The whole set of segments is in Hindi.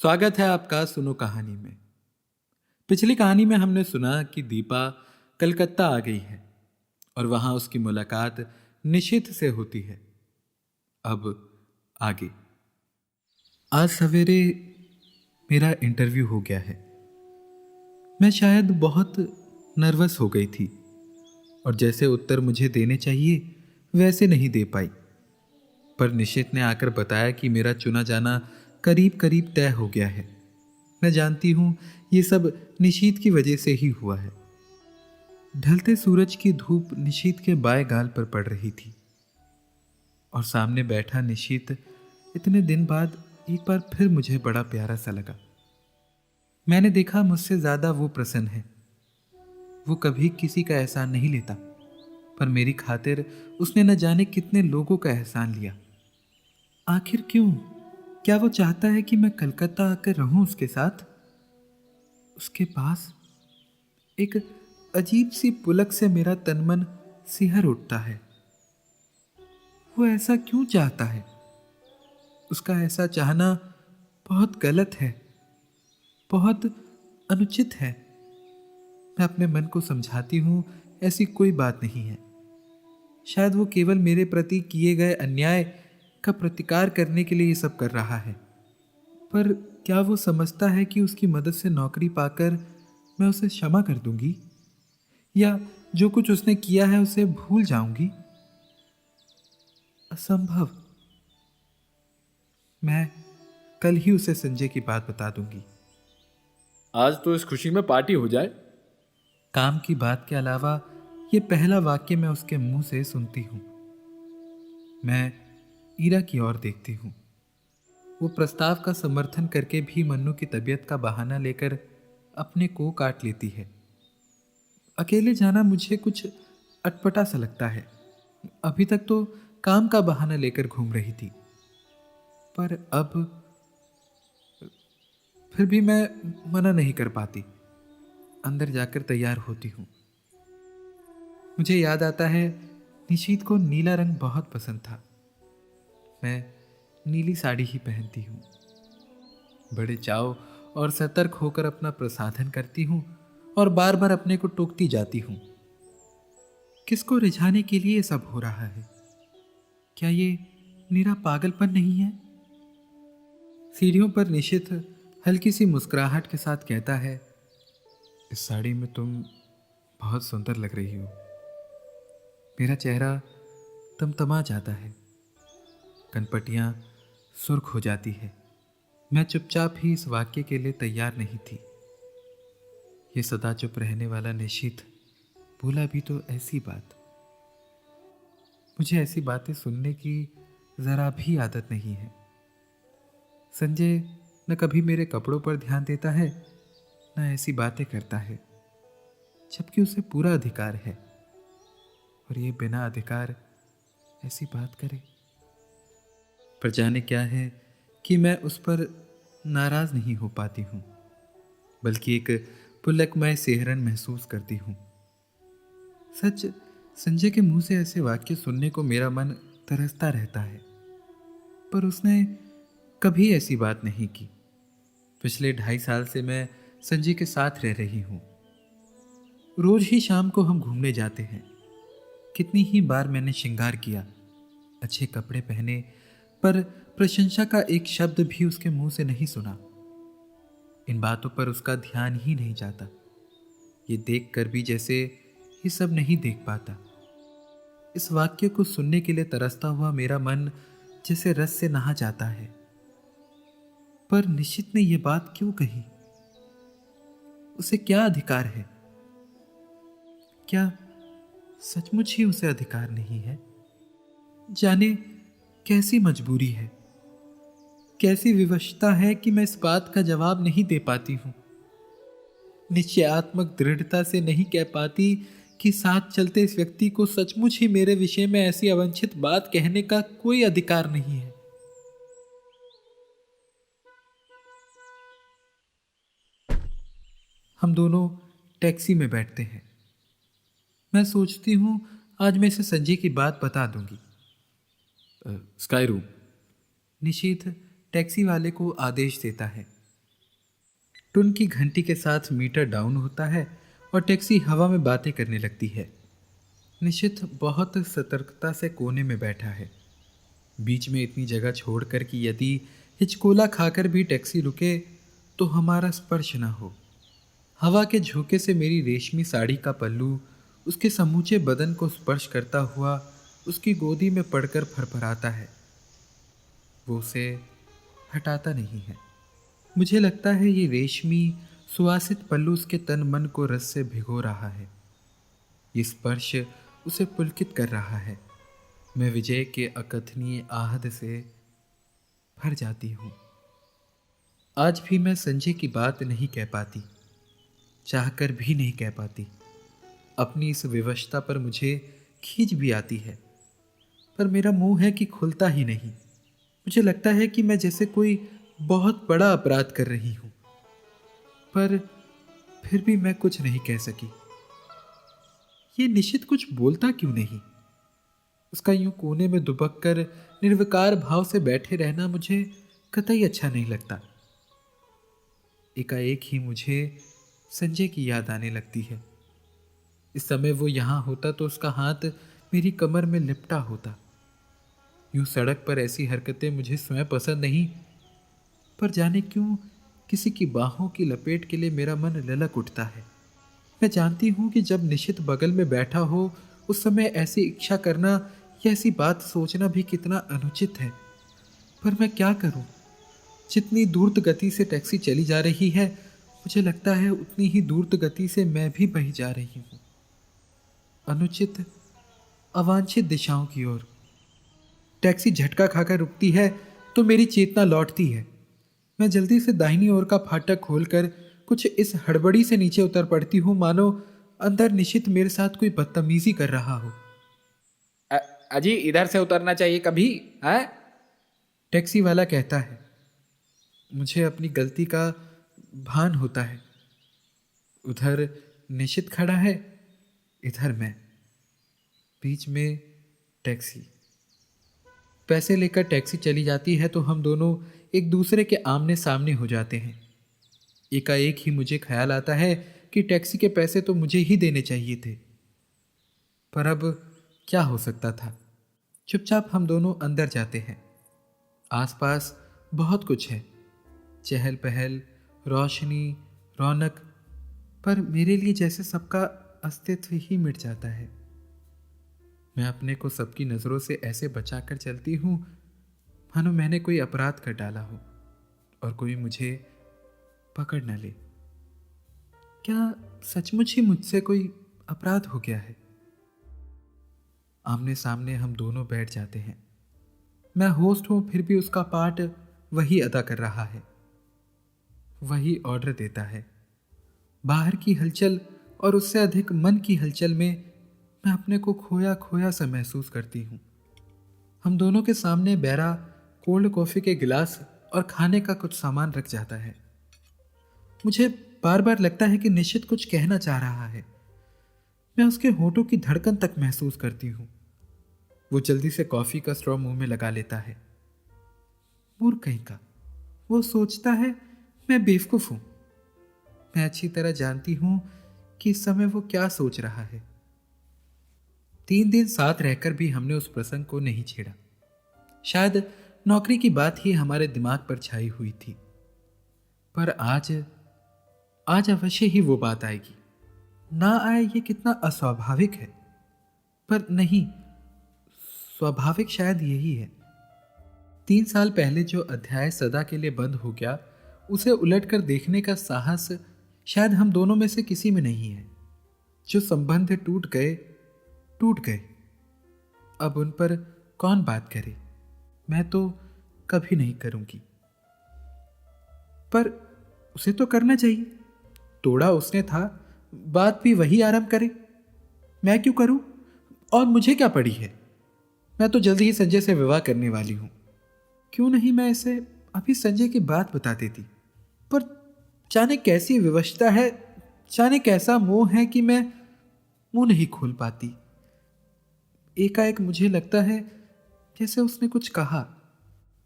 स्वागत है आपका सुनो कहानी में। पिछली कहानी में हमने सुना कि दीपा कलकत्ता आ गई है और वहां उसकी मुलाकात निशित से होती है। अब आगे। आज सवेरे मेरा इंटरव्यू हो गया है। मैं शायद बहुत नर्वस हो गई थी और जैसे उत्तर मुझे देने चाहिए वैसे नहीं दे पाई। पर निशित ने आकर बताया कि मेरा चुना जाना करीब करीब तय हो गया है। मैं जानती हूं ये सब निशीत की वजह से ही हुआ है। ढलते सूरज की धूप निशीत के बाएं गाल पर पड़ रही थी और सामने बैठा निशीत इतने दिन बाद एक बार फिर मुझे बड़ा प्यारा सा लगा। मैंने देखा मुझसे ज्यादा वो प्रसन्न है। वो कभी किसी का एहसान नहीं लेता, पर मेरी खातिर उसने न जाने कितने लोगों का एहसान लिया। आखिर क्यों? क्या वो चाहता है कि मैं कलकत्ता आकर रहूं उसके साथ, उसके पास? एक अजीब सी पुलक से मेरा तन मन सिहर उठता है। वो ऐसा क्यों चाहता है? उसका ऐसा चाहना बहुत गलत है, बहुत अनुचित है। मैं अपने मन को समझाती हूं ऐसी कोई बात नहीं है। शायद वो केवल मेरे प्रति किए गए अन्याय का प्रतिकार करने के लिए ये सब कर रहा है। पर क्या वो समझता है कि उसकी मदद से नौकरी पाकर मैं उसे क्षमा कर दूंगी, या जो कुछ उसने किया है उसे भूल जाऊंगी? असंभव। मैं कल ही उसे संजय की बात बता दूंगी। आज तो इस खुशी में पार्टी हो जाए। काम की बात के अलावा ये पहला वाक्य मैं उसके मुंह से सुनती हूँ। मैं ईरा की ओर देखती हूँ। वो प्रस्ताव का समर्थन करके भी मन्नू की तबीयत का बहाना लेकर अपने को काट लेती है। अकेले जाना मुझे कुछ अटपटा सा लगता है। अभी तक तो काम का बहाना लेकर घूम रही थी, पर अब फिर भी मैं मना नहीं कर पाती। अंदर जाकर तैयार होती हूँ। मुझे याद आता है निशीत को नीला रंग बहुत पसंद था। मैं नीली साड़ी ही पहनती हूँ। बड़े चाव और सतर्क होकर अपना प्रसाधन करती हूँ और बार बार अपने को टोकती जाती हूँ। किसको रिझाने के लिए ये सब हो रहा है? क्या ये मेरा पागलपन नहीं है? सीढ़ियों पर निशित हल्की सी मुस्कुराहट के साथ कहता है, इस साड़ी में तुम बहुत सुंदर लग रही हो। मेरा चेहरा तमतमा जाता है, कनपटियां सुर्ख हो जाती है। मैं चुपचाप ही इस वाक्य के लिए तैयार नहीं थी। ये सदा चुप रहने वाला निशित बोला भी तो ऐसी बात। मुझे ऐसी बातें सुनने की जरा भी आदत नहीं है। संजय न कभी मेरे कपड़ों पर ध्यान देता है, न ऐसी बातें करता है, जबकि उसे पूरा अधिकार है, और ये बिना अधिकार ऐसी बात करे। पर जाने क्या है कि मैं उस पर नाराज नहीं हो पाती हूँ, बल्कि एक पुलकमय सिहरन महसूस करती हूँ। सच, संजय के मुंह से ऐसे वाक्य सुनने को मेरा मन तरसता रहता है, पर उसने कभी ऐसी बात नहीं की। पिछले 2.5 साल से मैं संजय के साथ रह रही हूँ। रोज ही शाम को हम घूमने जाते हैं। कितनी ही बार मैंने श्रृंगार किया, अच्छे कपड़े पहने, पर प्रशंसा का एक शब्द भी उसके मुंह से नहीं सुना। इन बातों पर उसका ध्यान ही नहीं जाता। ये देख कर भी जैसे ये सब नहीं देख पाता। इस वाक्य को सुनने के लिए तरसता हुआ मेरा मन जैसे रस से नहा जाता है। पर निश्चित ने यह बात क्यों कही? उसे क्या अधिकार है? क्या सचमुच ही उसे अधिकार नहीं है? जाने कैसी मजबूरी है, कैसी विवशता है कि मैं इस बात का जवाब नहीं दे पाती हूं। निश्चयात्मक दृढ़ता से नहीं कह पाती कि साथ चलते इस व्यक्ति को सचमुच ही मेरे विषय में ऐसी अवांछित बात कहने का कोई अधिकार नहीं है। हम दोनों टैक्सी में बैठते हैं। मैं सोचती हूं आज मैं इसे संजय की बात बता दूंगी। Sky room. निशीथ टैक्सी वाले को आदेश देता है। टुन की घंटी के साथ मीटर डाउन होता है और टैक्सी हवा में बातें करने लगती है। निशित बहुत सतर्कता से कोने में बैठा है, बीच में इतनी जगह छोड़कर कि यदि हिचकोला खाकर भी टैक्सी रुके तो हमारा स्पर्श न हो। हवा के झोंके से मेरी रेशमी साड़ी का पल्लू उसके समूचे बदन को स्पर्श करता हुआ उसकी गोदी में पड़कर फरफराता है। वो उसे हटाता नहीं है। मुझे लगता है ये रेशमी सुवासित पल्लू उसके तन मन को रस से भिगो रहा है। ये स्पर्श उसे पुलकित कर रहा है। मैं विजय के अकथनीय आहद से भर जाती हूँ। आज भी मैं संजय की बात नहीं कह पाती, चाहकर भी नहीं कह पाती। अपनी इस विवशता पर मुझे खींच भी आती है, पर मेरा मुंह है कि खुलता ही नहीं। मुझे लगता है कि मैं जैसे कोई बहुत बड़ा अपराध कर रही हूं, पर फिर भी मैं कुछ नहीं कह सकी। ये निशित कुछ बोलता क्यों नहीं? उसका यूं कोने में दुबक कर निर्विकार भाव से बैठे रहना मुझे कतई अच्छा नहीं लगता। एकाएक ही मुझे संजय की याद आने लगती है। इस समय वो यहां होता तो उसका हाथ मेरी कमर में लिपटा होता। यूं सड़क पर ऐसी हरकतें मुझे स्वयं पसंद नहीं, पर जाने क्यों किसी की बाहों की लपेट के लिए मेरा मन ललक उठता है। मैं जानती हूं कि जब निशित बगल में बैठा हो उस समय ऐसी इच्छा करना या ऐसी बात सोचना भी कितना अनुचित है, पर मैं क्या करूं? जितनी द्रुत गति से टैक्सी चली जा रही है, मुझे लगता है उतनी ही द्रुत गति से मैं भी बही जा रही हूं, अनुचित अवांछित दिशाओं की ओर। टैक्सी झटका खाकर रुकती है तो मेरी चेतना लौटती है। मैं जल्दी से दाहिनी ओर का फाटक खोलकर कुछ इस हड़बड़ी से नीचे उतर पड़ती हूँ मानो अंदर निशित मेरे साथ कोई बदतमीजी कर रहा हो। अजी इधर से उतरना चाहिए कभी है? टैक्सी वाला कहता है। मुझे अपनी गलती का भान होता है। उधर निशित खड़ा है, इधर मैं, बीच में टैक्सी। पैसे लेकर टैक्सी चली जाती है तो हम दोनों एक दूसरे के आमने सामने हो जाते हैं। एकाएक ही मुझे ख्याल आता है कि टैक्सी के पैसे तो मुझे ही देने चाहिए थे, पर अब क्या हो सकता था। चुपचाप हम दोनों अंदर जाते हैं। आसपास बहुत कुछ है, चहल पहल, रोशनी, रौनक, पर मेरे लिए जैसे सबका अस्तित्व ही मिट जाता है। मैं अपने को सबकी नज़रों से ऐसे बचाकर चलती हूँ मानो मैंने कोई अपराध कर डाला हो और कोई मुझे पकड़ न ले। क्या सचमुच ही मुझसे कोई अपराध हो गया है? आमने सामने हम दोनों बैठ जाते हैं। मैं होस्ट हूं, फिर भी उसका पार्ट वही अदा कर रहा है, वही ऑर्डर देता है। बाहर की हलचल और उससे अधिक मन की हलचल में मैं अपने को खोया खोया सा महसूस करती हूँ। हम दोनों के सामने बैरा कोल्ड कॉफी के गिलास और खाने का कुछ सामान रख जाता है। मुझे बार बार लगता है कि निशित कुछ कहना चाह रहा है। मैं उसके होठों की धड़कन तक महसूस करती हूँ। वो जल्दी से कॉफी का स्ट्रॉ मुंह में लगा लेता है। मूर्ख कहीं का, वो सोचता है मैं बेवकूफ हूं। मैं अच्छी तरह जानती हूं कि इस समय वो क्या सोच रहा है। 3 दिन साथ रहकर भी हमने उस प्रसंग को नहीं छेड़ा। शायद नौकरी की बात ही हमारे दिमाग पर छाई हुई थी, पर आज अवश्य ही वो बात आएगी। ना आए ये कितना अस्वाभाविक है, पर नहीं, स्वाभाविक शायद यही है। 3 साल पहले जो अध्याय सदा के लिए बंद हो गया, उसे उलटकर देखने का साहस शायद हम दोनों में से किसी में नहीं है। जो संबंध टूट गए टूट गए, अब उन पर कौन बात करे। मैं तो कभी नहीं करूंगी, पर उसे तो करना चाहिए। तोड़ा उसने था, बात भी वही आरंभ करे। मैं क्यों करूं? और मुझे क्या पड़ी है? मैं तो जल्दी ही संजय से विवाह करने वाली हूं। क्यों नहीं मैं इसे अभी संजय की बात बता देती? पर जाने कैसी विवशता है, जाने कैसा मोह है कि मैं मुंह नहीं खोल पाती। एकाएक मुझे लगता है जैसे उसने कुछ कहा।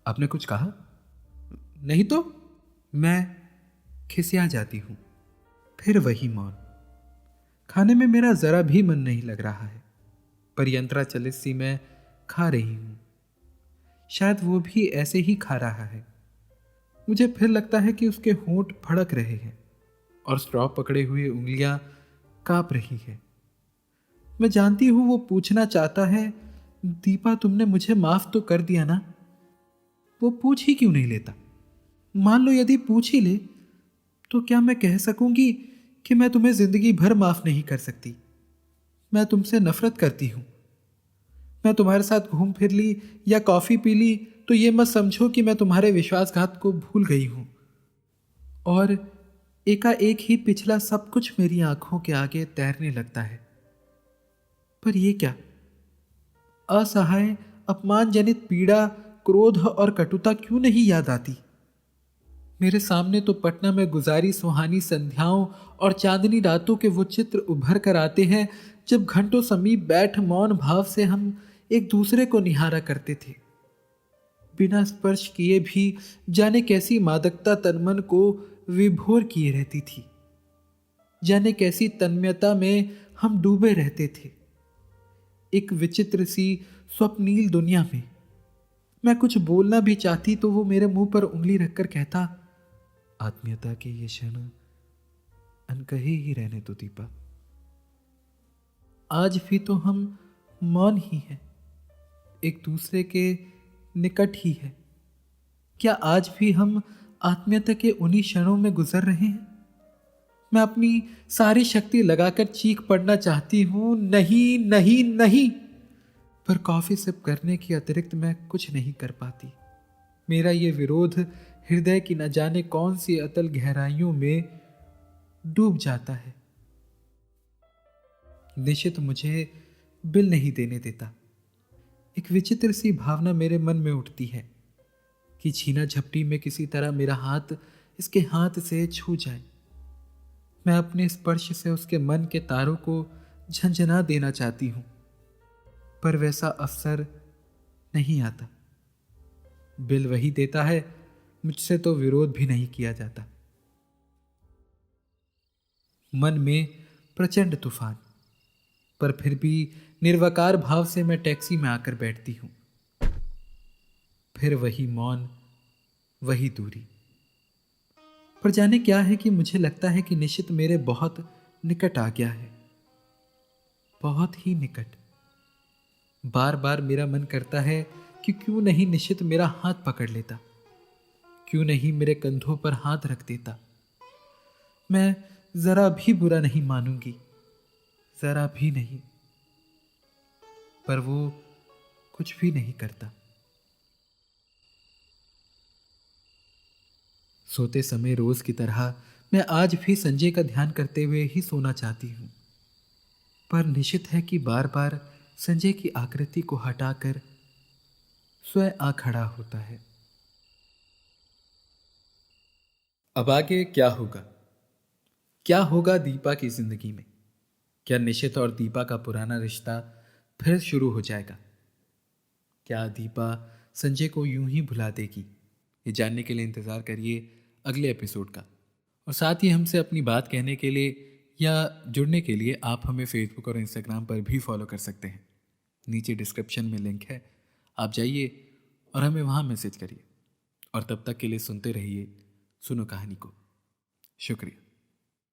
आपने कुछ कहा? नहीं तो मैं खिसिया जाती हूं। फिर वही मौन। खाने में मेरा जरा भी मन नहीं लग रहा है, पर यंत्रा चलित सी मैं खा रही हूं। शायद वो भी ऐसे ही खा रहा है। मुझे फिर लगता है कि उसके होंठ फड़क रहे हैं और स्ट्रॉ पकड़े हुए उंगलियां कांप रही है। मैं जानती हूं वो पूछना चाहता है, दीपा तुमने मुझे माफ तो कर दिया ना? वो पूछ ही क्यों नहीं लेता? मान लो यदि पूछ ही ले, तो क्या मैं कह सकूंगी कि मैं तुम्हें जिंदगी भर माफ नहीं कर सकती? मैं तुमसे नफरत करती हूं। मैं तुम्हारे साथ घूम फिर ली या कॉफी पी ली तो ये मत समझो कि मैं तुम्हारे विश्वासघात को भूल गई हूं। और एकाएक ही पिछला सब कुछ मेरी आंखों के आगे तैरने लगता है। पर ये क्या? असहाय अपमानजनित पीड़ा, क्रोध और कटुता क्यों नहीं याद आती? मेरे सामने तो पटना में गुजारी सुहानी संध्याओं और चांदनी रातों के वो चित्र उभर कर आते हैं जब घंटों समीप बैठ मौन भाव से हम एक दूसरे को निहारा करते थे। बिना स्पर्श किए भी जाने कैसी मादकता तन्मन को विभोर किए रहती थी। जाने कैसी तन्मयता में हम डूबे रहते थे, एक विचित्र सी स्वप्नील दुनिया में। मैं कुछ बोलना भी चाहती तो वो मेरे मुंह पर उंगली रखकर कहता, आत्मीयता के ये क्षण अनकहे ही रहने दो दीपा। आज भी तो हम मौन ही हैं, एक दूसरे के निकट ही है। क्या आज भी हम आत्मीयता के उन्हीं क्षणों में गुजर रहे हैं? मैं अपनी सारी शक्ति लगाकर चीख पड़ना चाहती हूं, नहीं नहीं नहीं, पर कॉफी सिप करने के अतिरिक्त मैं कुछ नहीं कर पाती। मेरा ये विरोध हृदय की न जाने कौन सी अतल गहराइयों में डूब जाता है। निशित मुझे बिल नहीं देने देता। एक विचित्र सी भावना मेरे मन में उठती है कि छीना झपटी में किसी तरह मेरा हाथ इसके हाथ से छू जाए। मैं अपने स्पर्श से उसके मन के तारों को झंझना देना चाहती हूं, पर वैसा अवसर नहीं आता। बिल वही देता है, मुझसे तो विरोध भी नहीं किया जाता। मन में प्रचंड तूफान, पर फिर भी निर्वकार भाव से मैं टैक्सी में आकर बैठती हूं। फिर वही मौन, वही दूरी। पर जाने क्या है कि मुझे लगता है कि निश्चित मेरे बहुत निकट आ गया है, बहुत ही निकट। बार बार मेरा मन करता है कि क्यों नहीं निश्चित मेरा हाथ पकड़ लेता, क्यों नहीं मेरे कंधों पर हाथ रख देता। मैं जरा भी बुरा नहीं मानूंगी, जरा भी नहीं, पर वो कुछ भी नहीं करता। सोते समय रोज की तरह मैं आज भी संजय का ध्यान करते हुए ही सोना चाहती हूं, पर निश्चित है कि बार बार संजय की आकृति को हटाकर स्वयं आ खड़ा होता है। अब आगे क्या होगा? क्या होगा दीपा की जिंदगी में? क्या निशित और दीपा का पुराना रिश्ता फिर शुरू हो जाएगा? क्या दीपा संजय को यूं ही भुला देगी? ये जानने के लिए इंतजार करिए अगले एपिसोड का। और साथ ही हमसे अपनी बात कहने के लिए या जुड़ने के लिए आप हमें फेसबुक और इंस्टाग्राम पर भी फॉलो कर सकते हैं। नीचे डिस्क्रिप्शन में लिंक है, आप जाइए और हमें वहाँ मैसेज करिए। और तब तक के लिए सुनते रहिए सुनो कहानी को। शुक्रिया।